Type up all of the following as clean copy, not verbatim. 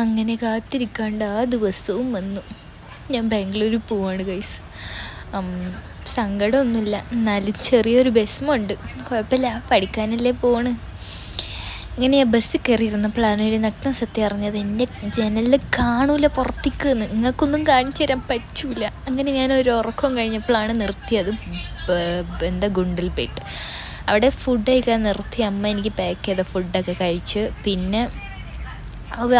അങ്ങനെ കാത്തിരിക്കാണ്ട് ആ ദിവസവും വന്നു. ഞാൻ ബാംഗ്ലൂരിൽ പോവാണ് ഗൈസ്. സങ്കടമൊന്നുമില്ല, എന്നാലും ചെറിയൊരു വിഷമമുണ്ട്. കുഴപ്പമില്ല, പഠിക്കാനല്ലേ പോണ്. ഇങ്ങനെ ഞാൻ ബസ്സിൽ കയറിയിരുന്നപ്പോഴാണ് ഒരു നഗ്ന സത്യം അറിഞ്ഞത്. എൻ്റെ ജനലിൽ കാണൂല പുറത്തേക്ക് എന്ന്. നിങ്ങൾക്കൊന്നും കാണിച്ചു തരാൻ പറ്റൂല. അങ്ങനെ ഞാനൊരു ഉറക്കം കഴിഞ്ഞപ്പോഴാണ് നിർത്തിയത് ഗുണ്ടൽപേട്ട്. അവിടെ ഫുഡ് കഴിക്കാൻ നിർത്തി. അമ്മ എനിക്ക് പാക്ക് ചെയ്ത ഫുഡൊക്കെ കഴിച്ച്. പിന്നെ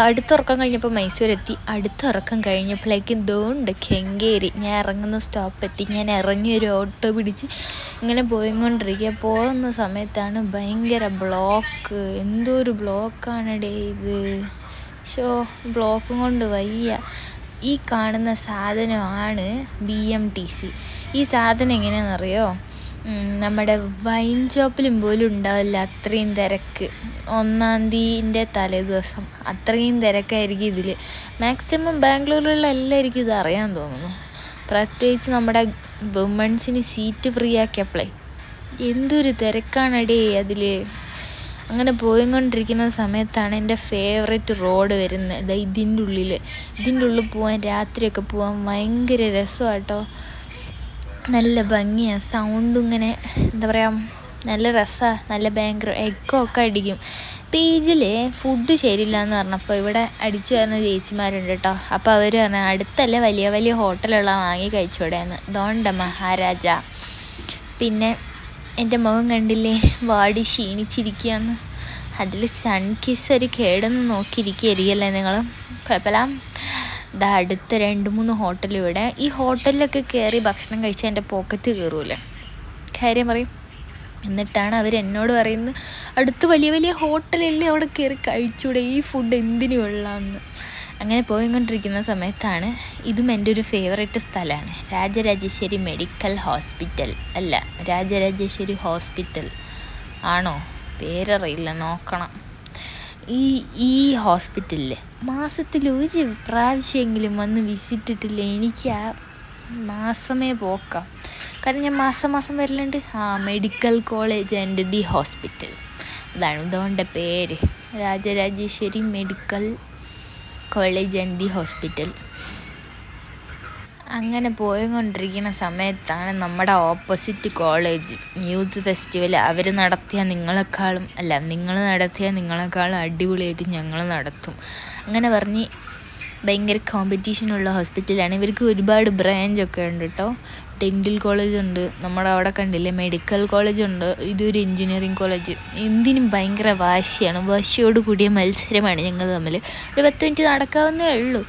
അടുത്ത ഉറക്കം കഴിഞ്ഞപ്പോൾ മൈസൂർ എത്തി. അടുത്ത ഉറക്കം കഴിഞ്ഞപ്പോഴേക്കും ദോണ്ട് കെങ്കേരി. ഞാൻ ഇറങ്ങുന്ന സ്റ്റോപ്പ് എത്തി. ഞാൻ ഇറങ്ങി ഒരു ഓട്ടോ പിടിച്ച് ഇങ്ങനെ പോയിക്കൊണ്ടിരിക്കുക. പോകുന്ന സമയത്താണ് ഭയങ്കര ബ്ലോക്ക്. എന്തോ ഒരു ബ്ലോക്കാണ് ഇത്. ബ്ലോക്കും കൊണ്ട് വയ്യ. ഈ കാണുന്ന സാധനമാണ് BMTC. ഈ സാധനം എങ്ങനെയാണെന്നറിയോ? നമ്മുടെ വൈൻ ഷോപ്പിലും പോലും ഉണ്ടാവില്ല അത്രയും തിരക്ക്. 1-ാം തീയതിൻ്റെ തലേ ദിവസം അത്രയും തിരക്കായിരിക്കും ഇതിൽ. മാക്സിമം ബാംഗ്ലൂരിലുള്ള എല്ലാവർക്കും ഇത് അറിയാൻ തോന്നുന്നു. പ്രത്യേകിച്ച് നമ്മുടെ വുമൺസിന് സീറ്റ് ഫ്രീ ആക്കിയപ്പോഴേ എന്തൊരു തിരക്കാണടേ അതിൽ. അങ്ങനെ പോയിക്കൊണ്ടിരിക്കുന്ന സമയത്താണ് എൻ്റെ ഫേവറേറ്റ് റോഡ് വരുന്നത്. ഇതിൻ്റെ ഉള്ളിൽ പോകാൻ, രാത്രിയൊക്കെ പോകാൻ ഭയങ്കര രസമാണ് കേട്ടോ. നല്ല ഭംഗിയാണ്. സൗണ്ടും ഇങ്ങനെ എന്താ പറയുക, നല്ല രസമാണ്. നല്ല ഭയങ്കര എക്കോ ഒക്കെ അടിക്കും. പേജിൽ ഫുഡ് ശരിയില്ല എന്ന് പറഞ്ഞപ്പോൾ ഇവിടെ അടിച്ചു വരുന്ന ചേച്ചിമാരുണ്ട് കേട്ടോ. അപ്പോൾ അവർ പറഞ്ഞു അടുത്തല്ലേ വലിയ വലിയ ഹോട്ടലുള്ള വാങ്ങി കഴിച്ചൂടെയെന്ന്. ദോണ്ട മഹാരാജ. പിന്നെ എൻ്റെ മുഖം കണ്ടില്ലേ, വാടി ക്ഷീണിച്ചിരിക്കുകയെന്ന്. അതിൽ സൺകിസ് ഒരു കേടൊന്ന് നോക്കിയിരിക്കുകയായിരിക്കല്ലേ നിങ്ങൾ. കുഴപ്പമില്ല. അടുത്ത 2-3 ഹോട്ടൽ ഇവിടെ. ഈ ഹോട്ടലിലൊക്കെ കയറി ഭക്ഷണം കഴിച്ചാൽ എൻ്റെ പോക്കറ്റ് കയറൂലേ, കാര്യം പറയും. എന്നിട്ടാണ് അവരെന്നോട് പറയുന്നത് അടുത്ത് വലിയ വലിയ ഹോട്ടലല്ലേ, അവിടെ കയറി കഴിച്ചൂടെ, ഈ ഫുഡ് എന്തിനു കൊള്ളാമെന്ന്. അങ്ങനെ പോയിക്കൊണ്ടിരിക്കുന്ന സമയത്താണ്, ഇതും എൻ്റെ ഒരു ഫേവറേറ്റ് സ്ഥലമാണ്, രാജരാജേശ്വരി മെഡിക്കൽ ഹോസ്പിറ്റൽ. അല്ല, രാജരാജേശ്വരി ഹോസ്പിറ്റൽ ആണോ, പേരറിയില്ല, നോക്കണം. ഈ ഹോസ്പിറ്റലിൽ മാസത്തിൽ ഒരു പ്രാവശ്യമെങ്കിലും വന്ന് വിസിറ്റിട്ടില്ല. എനിക്ക് ആ മാസമേ പോക്കാം. കാരണം ഞാൻ മാസം വരലുണ്ട്. Medical college and the hospital, അതാണ് ഇതുകൊണ്ട് പേര്, Rajarajeshwari medical college and the hospital. അങ്ങനെ പോയിക്കൊണ്ടിരിക്കുന്ന സമയത്താണ് നമ്മുടെ ഓപ്പോസിറ്റ് കോളേജ് യൂത്ത് ഫെസ്റ്റിവൽ. അവർ നിങ്ങൾ നടത്തിയ നിങ്ങളെക്കാളും അടിപൊളിയായിട്ട് ഞങ്ങൾ നടത്തും അങ്ങനെ പറഞ്ഞ് ഭയങ്കര കോമ്പറ്റീഷനുള്ള ഹോസ്പിറ്റലാണ്. ഇവർക്ക് ഒരുപാട് ബ്രാഞ്ചൊക്കെ ഉണ്ട് കേട്ടോ. ഡെൻ്റൽ കോളേജുണ്ട്, നമ്മുടെ അവിടെ കണ്ടില്ലേ മെഡിക്കൽ കോളേജുണ്ട്, ഇതൊരു എൻജിനീയറിങ് കോളേജ്. എന്തിനും ഭയങ്കര വാശിയാണ്, വാശിയോട് കൂടിയ മത്സരമാണ് ഞങ്ങൾ തമ്മിൽ. ഒരു 10 മിനിറ്റ് നടക്കാവുന്നേ ഉള്ളൂ.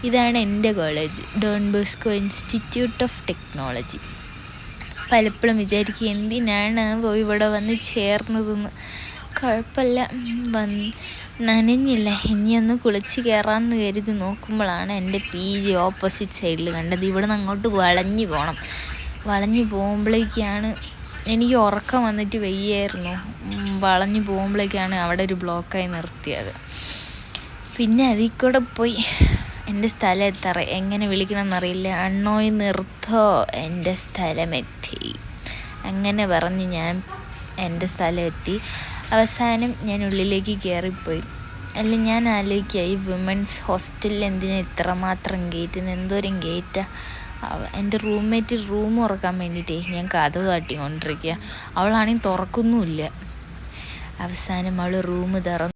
ഇതാണ് എൻ്റെ college, Don Bosco Institute of Technology. പലപ്പോഴും വിചാരിക്കും എന്തിനാണ് ഇവിടെ വന്ന് ചേർന്നതെന്ന്. കുഴപ്പമില്ല, നനഞ്ഞില്ല, ഇനിയൊന്ന് കുളിച്ച് കയറാമെന്ന് കരുതി നോക്കുമ്പോഴാണ് എൻ്റെ PG ഓപ്പോസിറ്റ് സൈഡിൽ കണ്ടത്. ഇവിടെ നിന്ന് അങ്ങോട്ട് വളഞ്ഞു പോകുമ്പോഴേക്കാണ് എനിക്ക് ഉറക്കം വന്നിട്ട് വയ്യായിരുന്നു. വളഞ്ഞു പോകുമ്പോഴേക്കാണ് അവിടെ ഒരു ബ്ലോക്കായി നിർത്തിയത്. പിന്നെ അതിൽ കൂടെ പോയി എൻ്റെ സ്ഥലം എത്താറ്, എങ്ങനെ വിളിക്കണമെന്നറിയില്ല. അണ്ണോയി നിർത്തോ, എൻ്റെ സ്ഥലമെത്തി. അങ്ങനെ പറഞ്ഞ് ഞാൻ എൻ്റെ സ്ഥലം എത്തി. അവസാനം ഞാൻ ഉള്ളിലേക്ക് കയറിപ്പോയി. അല്ല, ഞാൻ ആലോചിക്കുക ഈ വിമൻസ് ഹോസ്റ്റലിൽ എന്തിനാ ഇത്രമാത്രം ഗേറ്റ്, എന്തോരം ഗേറ്റാ. എൻ്റെ റൂംമേറ്റ് റൂം തുറക്കാൻ വേണ്ടിയിട്ടേ ഞാൻ കഥ കാട്ടിക്കൊണ്ടിരിക്കുക. അവളാണെങ്കിൽ തുറക്കുന്നുമില്ല. അവസാനം അവൾ റൂം തുറന്നു.